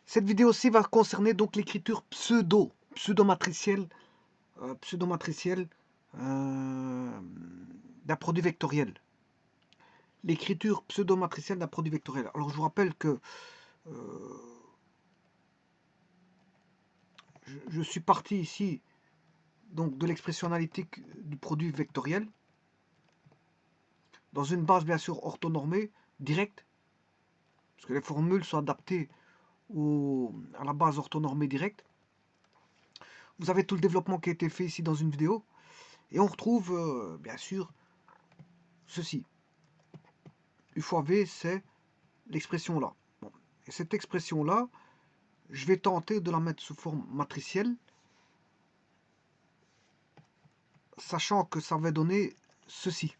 Cette vidéo-ci va concerner donc l'écriture pseudo-matricielle d'un produit vectoriel. L'écriture pseudo-matricielle d'un produit vectoriel. Alors je vous rappelle que je suis parti ici donc de l'expression analytique du produit vectoriel dans une base bien sûr orthonormée directe, parce que les formules sont adaptées à la base orthonormée directe. Vous avez tout le développement qui a été fait ici dans une vidéo. Et on retrouve bien sûr ceci. U fois V, c'est l'expression là. Bon. Et cette expression là, je vais tenter de la mettre sous forme matricielle, sachant que ça va donner ceci.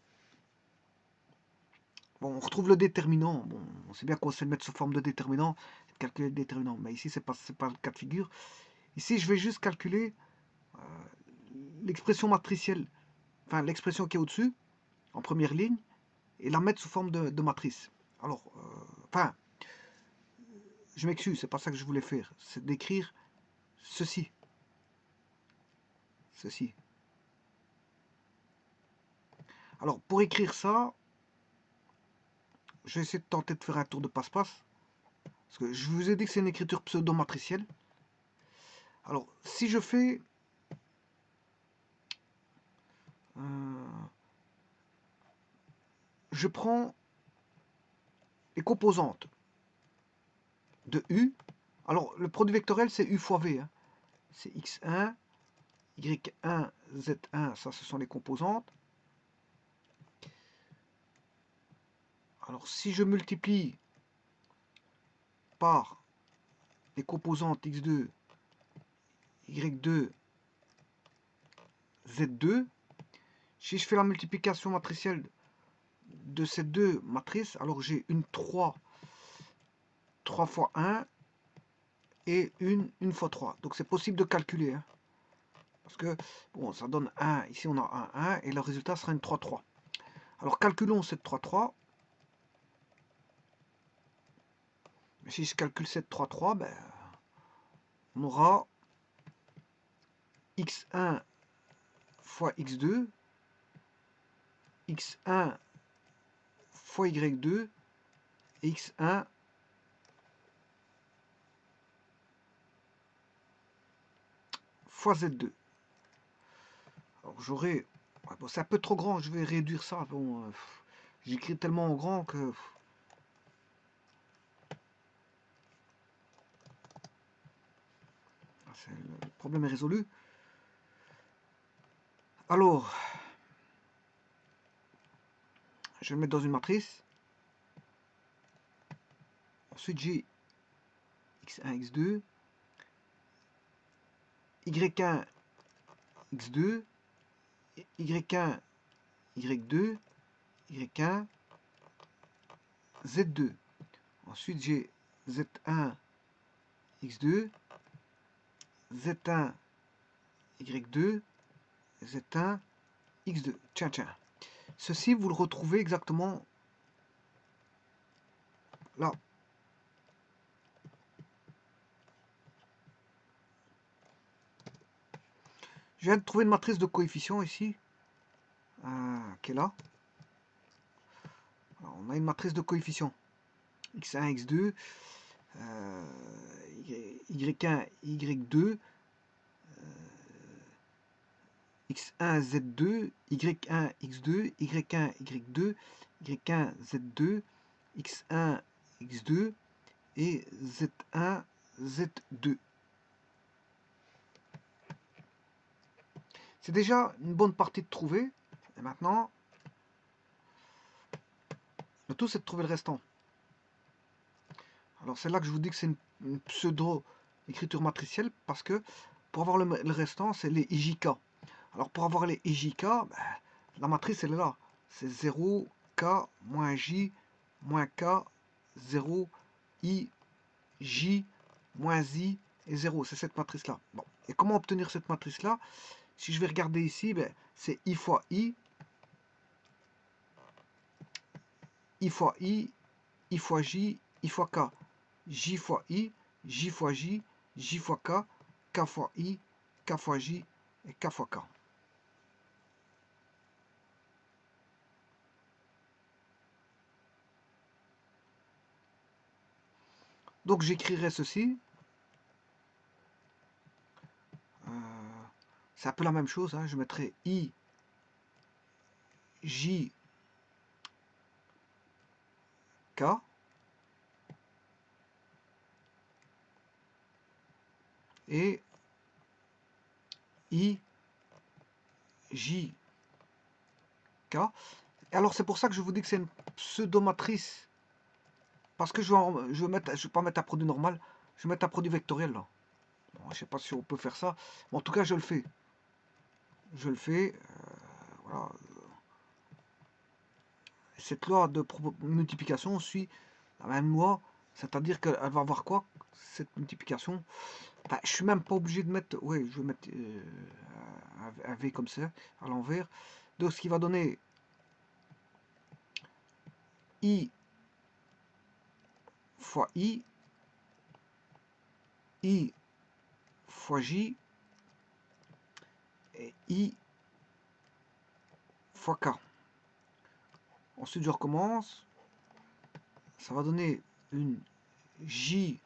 Bon, on retrouve le déterminant. Bon, on sait bien qu'on sait le mettre sous forme de déterminant, calculer le déterminant. Mais ici, c'est pas le cas de figure. Ici, je vais juste calculer l'expression matricielle, enfin l'expression qui est au-dessus, en première ligne, et la mettre sous forme de matrice. Alors, je m'excuse, c'est pas ça que je voulais faire. C'est d'écrire ceci. Ceci. Alors, pour écrire ça, je vais essayer de tenter de faire un tour de passe-passe. Parce que je vous ai dit que c'est une écriture pseudo-matricielle. Alors, si je fais... je prends les composantes de U. Alors, le produit vectoriel, c'est U fois V. Hein. C'est X1, Y1, Z1, ça, ce sont les composantes. Alors, si je multiplie par les composantes X2, Y2, Z2, si je fais la multiplication matricielle de ces deux matrices, alors j'ai une 3 fois 1 et une fois 3. Donc c'est possible de calculer. Hein, parce que, bon, ça donne 1. Ici, on a 1 et le résultat sera une 3. Alors calculons cette 3. Si je calcule cette 3, ben, on aura x1 fois x2, x1 fois y2, et x1 fois z2. Alors j'aurai... Bon, c'est un peu trop grand, je vais réduire ça. Bon, j'écris tellement en grand que... le problème est résolu. Alors, je vais le mettre dans une matrice. Ensuite, j'ai x1, x2, y1, x2, y1, y2, y1, z2. Ensuite, j'ai z1, x2, z1, y2, z1, x2. Tiens. Ceci, vous le retrouvez exactement là. Je viens de trouver une matrice de coefficients ici, qui est là. Alors, on a une matrice de coefficients. x1, x2, y1, y2, x1, z2, y1, x2, y1, y2, y1, z2, x1, x2 et z1, z2. C'est déjà une bonne partie de trouver. Et maintenant, le tout c'est de trouver le restant. Alors c'est là que je vous dis que c'est une pseudo-écriture matricielle, parce que pour avoir le restant, c'est les IJK. Alors pour avoir les IJK, ben, la matrice elle est là. C'est 0, K, moins J, moins K, 0, I, J, moins I et 0. C'est cette matrice-là. Bon. Et comment obtenir cette matrice-là? Si je vais regarder ici, ben, c'est I fois I, I fois I, I fois J, I fois K. J fois I, J fois J, J fois K fois I, K fois J et K fois K. Donc j'écrirai ceci. C'est un peu la même chose. Hein. Je mettrai I, J, K. Et I, J, K. Et alors c'est pour ça que je vous dis que c'est une pseudo-matrice. Parce que je vais pas mettre un produit normal. Je vais mettre un produit vectoriel là. Bon, je ne sais pas si on peut faire ça. Mais en tout cas, je le fais. Je le fais. Voilà. Cette loi de multiplication suit la même loi. C'est-à-dire qu'elle va avoir quoi? Cette multiplication. Enfin, je suis même pas obligé de mettre. Oui, je vais mettre un V comme ça, à l'envers. Donc ce qui va donner I fois I fois J et I fois K. Ensuite, je recommence. Ça va donner une J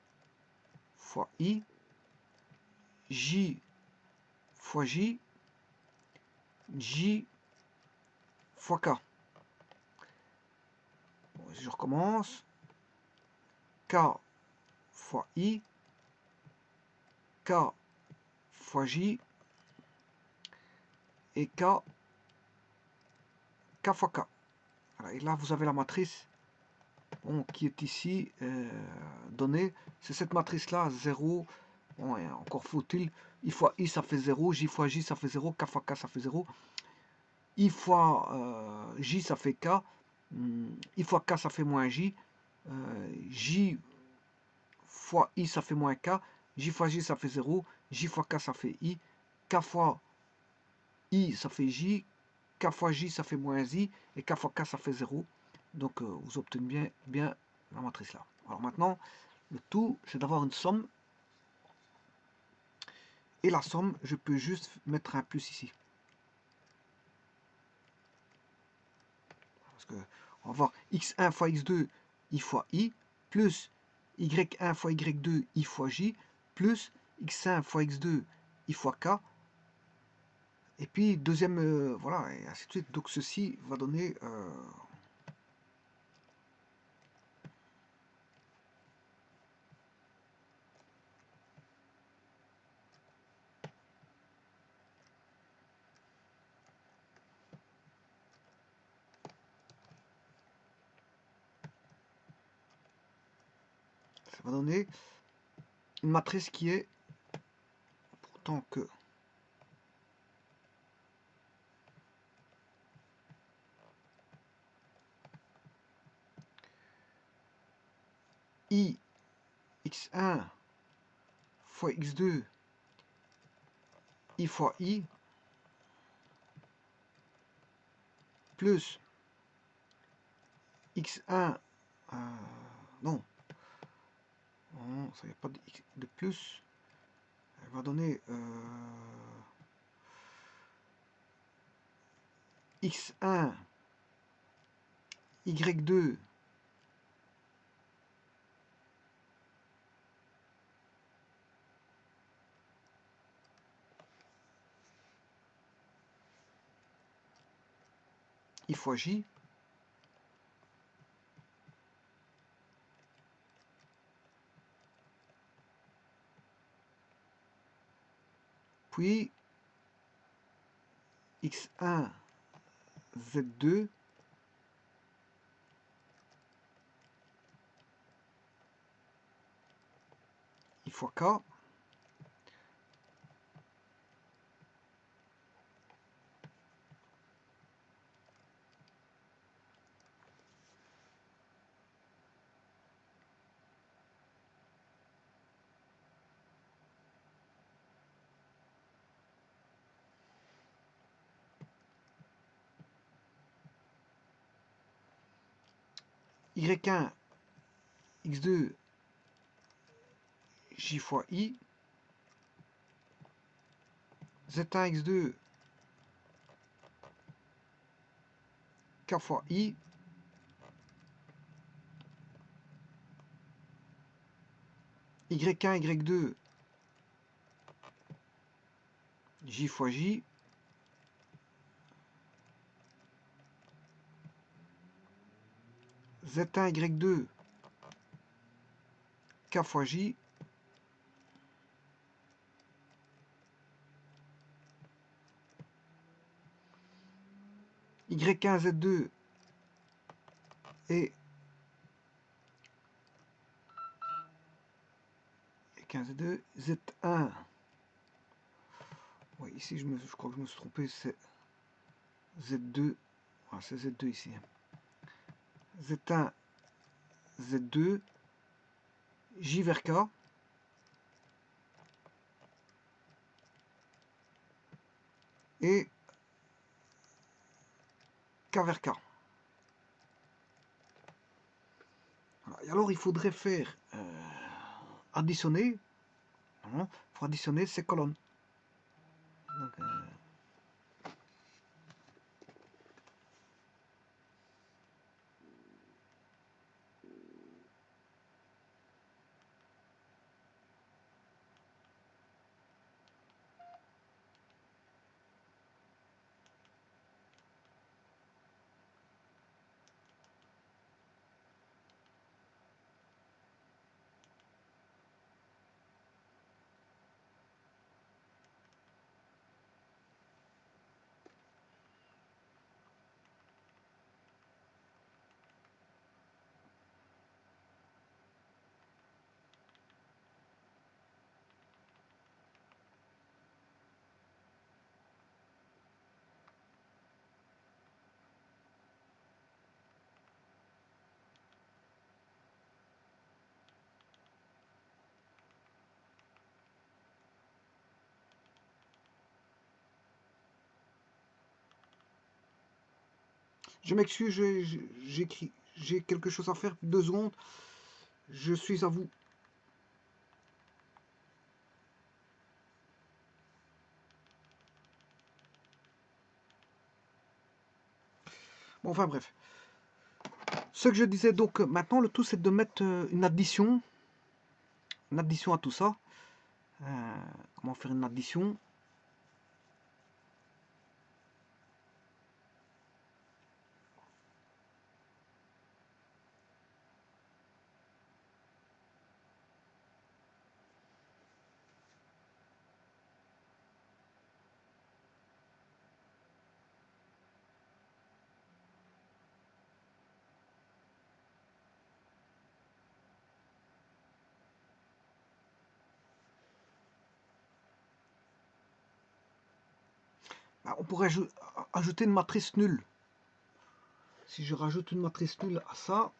fois I, J fois J, J fois K. Bon, je recommence. K fois I, K fois J et K fois K. Voilà, et là, vous avez la matrice qui est ici donnée. C'est cette matrice-là, 0. Bon, et encore faut-il, I fois I, ça fait 0. J fois J, ça fait 0. K fois K, ça fait 0. I fois J, ça fait K. I fois K, ça fait moins J. J fois I, ça fait moins K. J fois J, ça fait 0. J fois K, ça fait I. K fois I, ça fait J. K fois J, ça fait moins I. Et K fois K, ça fait 0. Donc, vous obtenez bien la matrice là. Alors maintenant, le tout, c'est d'avoir une somme. Et la somme, je peux juste mettre un plus ici. Parce que on va voir x1 fois x2, i fois i, plus y1 fois y2, i fois j, plus x1 fois x2, i fois k. Et puis, deuxième, voilà, et ainsi de suite. Donc, ceci va donner... ça va donner une matrice qui est pourtant que i x1 fois x2 i fois i plus x1 non, non, ça n'y a pas de plus, elle va donner x1 y2 i fois j puis x1 z2 i fois k y1 x2 J fois I, Z1, X2, K fois I, Y1, Y2, J fois J, Z1, Y2, K fois J, Y1, Z2 et Y1, Z2, Z1. Oui, ici je crois que je me suis trompé, c'est Z2. Ah, c'est Z2 ici. Z1, Z2, J vers K. Et K vers K. Voilà. Et alors il faudrait faire additionner. Il faut additionner ces colonnes. Donc, je m'excuse, j'ai quelque chose à faire. 2 secondes. Je suis à vous. Bon, enfin bref. Ce que je disais, donc maintenant le tout c'est de mettre une addition à tout ça. Comment faire une addition? Bah, on pourrait ajouter une matrice nulle. Si je rajoute une matrice nulle à ça,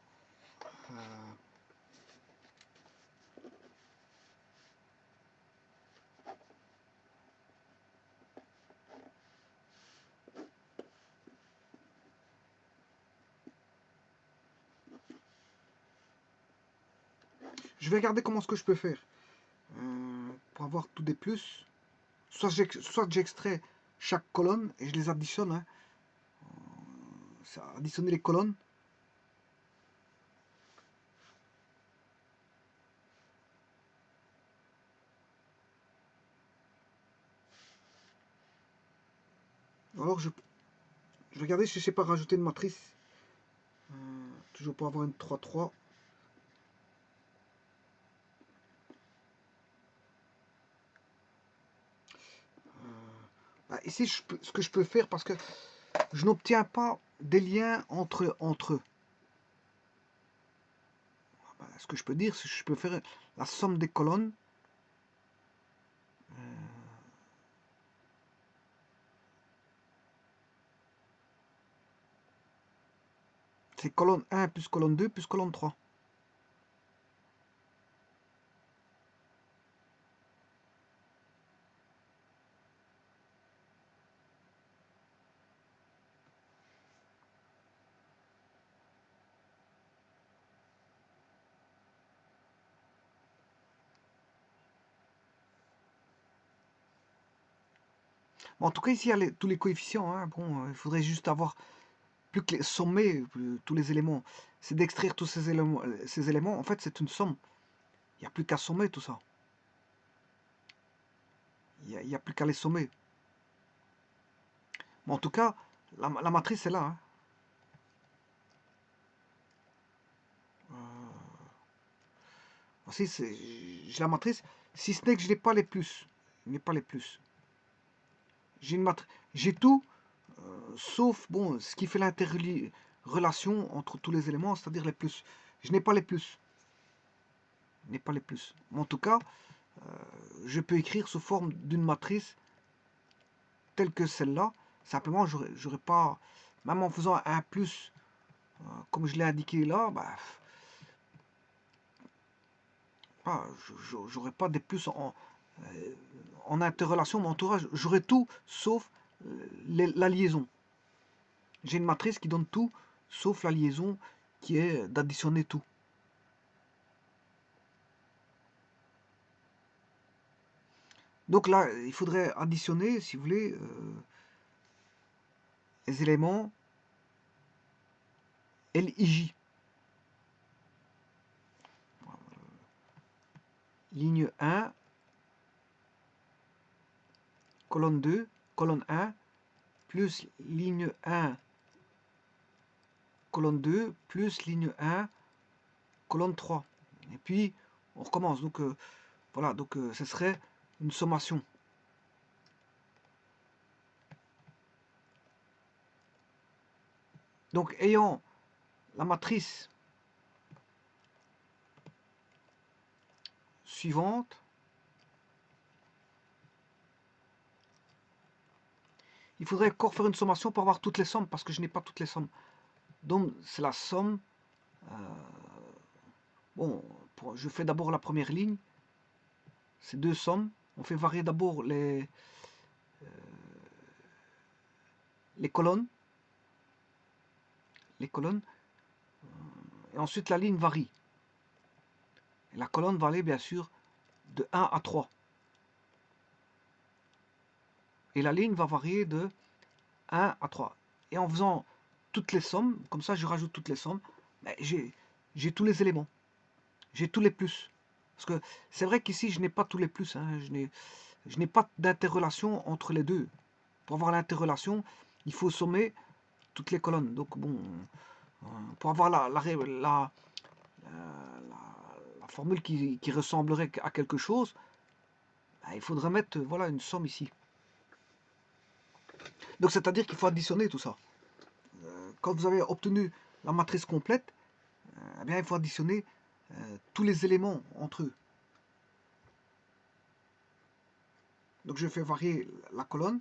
je vais regarder comment ce que je peux faire pour avoir tous des plus. Soit j'extrais chaque colonne et je les additionne. Hein. Additionner les colonnes. Alors je vais regarder si je sais pas rajouter une matrice. Toujours pour avoir une 3-3. Bah, ici, ce que je peux faire, parce que je n'obtiens pas des liens entre eux. Bah, ce que je peux dire, c'est que je peux faire la somme des colonnes. C'est colonne 1 plus colonne 2 plus colonne 3. Bon, en tout cas, ici, il y a tous les coefficients. Hein. Bon, il faudrait juste avoir plus que les sommer tous les éléments. C'est d'extraire tous ces éléments. Ces éléments, en fait, c'est une somme. Il n'y a plus qu'à sommer tout ça. Il n'y a plus qu'à les sommer. Bon, en tout cas, la matrice est là. Hein. Voici, j'ai la matrice. Si ce n'est que je n'ai pas les plus. Je n'ai pas les plus. J'ai une matrice. J'ai tout, sauf bon, ce qui fait l'interrelation entre tous les éléments, c'est-à-dire les plus. Je n'ai pas les plus. Je n'ai pas les plus. Mais en tout cas, je peux écrire sous forme d'une matrice telle que celle-là. Simplement, j'aurais pas, même en faisant un plus, comme je l'ai indiqué là, bah, j'aurais pas des plus en interrelation, mon entourage, j'aurais tout sauf la liaison. J'ai une matrice qui donne tout sauf la liaison qui est d'additionner tout. Donc là, il faudrait additionner, si vous voulez, les éléments LIJ. Ligne 1, colonne 2, colonne 1, plus ligne 1, colonne 2, plus ligne 1, colonne 3. Et puis, on recommence. Donc, voilà, donc ce serait une sommation. Donc, ayant la matrice suivante, il faudrait encore faire une sommation pour avoir toutes les sommes, parce que je n'ai pas toutes les sommes. Donc, c'est la somme. Bon, je fais d'abord la première ligne. C'est deux sommes. On fait varier d'abord les colonnes. Les colonnes. Et ensuite, la ligne varie. Et la colonne va aller, bien sûr, de 1 à 3. Et la ligne va varier de 1 à 3. Et en faisant toutes les sommes, comme ça je rajoute toutes les sommes, ben, j'ai tous les éléments. J'ai tous les plus. Parce que c'est vrai qu'ici, je n'ai pas tous les plus. Hein. Je n'ai pas d'interrelation entre les deux. Pour avoir l'interrelation, il faut sommer toutes les colonnes. Donc bon, pour avoir la formule qui ressemblerait à quelque chose, ben, il faudrait mettre voilà, une somme ici. Donc c'est-à-dire qu'il faut additionner tout ça. Quand vous avez obtenu la matrice complète, eh bien, il faut additionner tous les éléments entre eux. Donc je fais varier la colonne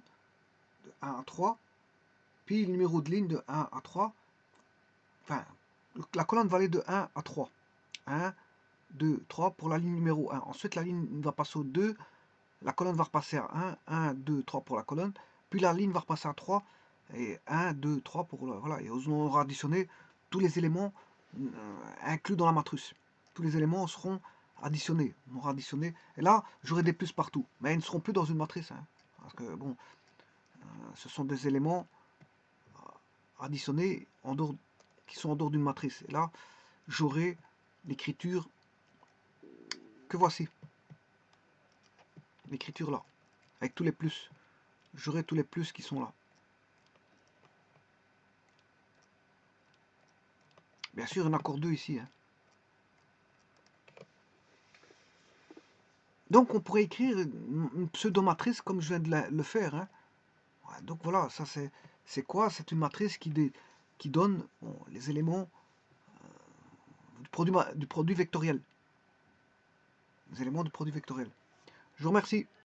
de 1 à 3, puis le numéro de ligne de 1 à 3. Enfin, la colonne va aller de 1 à 3. 1, 2, 3 pour la ligne numéro 1. Ensuite, la ligne va passer au 2. La colonne va repasser à 1. 1, 2, 3 pour la colonne. Puis la ligne va repasser à 3. Et 1, 2, 3 pour... Voilà, et on aura additionné tous les éléments inclus dans la matrice. Tous les éléments seront additionnés. On aura additionné. Et là, j'aurai des plus partout. Mais ils ne seront plus dans une matrice. Hein, parce que, bon, ce sont des éléments additionnés qui sont en dehors d'une matrice. Et là, j'aurai l'écriture que voici. L'écriture là. Avec tous les plus. J'aurai tous les plus qui sont là. Bien sûr, il y en a encore deux ici. Hein. Donc, on pourrait écrire une pseudo-matrice comme je viens de le faire. Hein. Ouais, donc voilà, ça c'est quoi? C'est une matrice qui donne les éléments du produit vectoriel. Les éléments du produit vectoriel. Je vous remercie.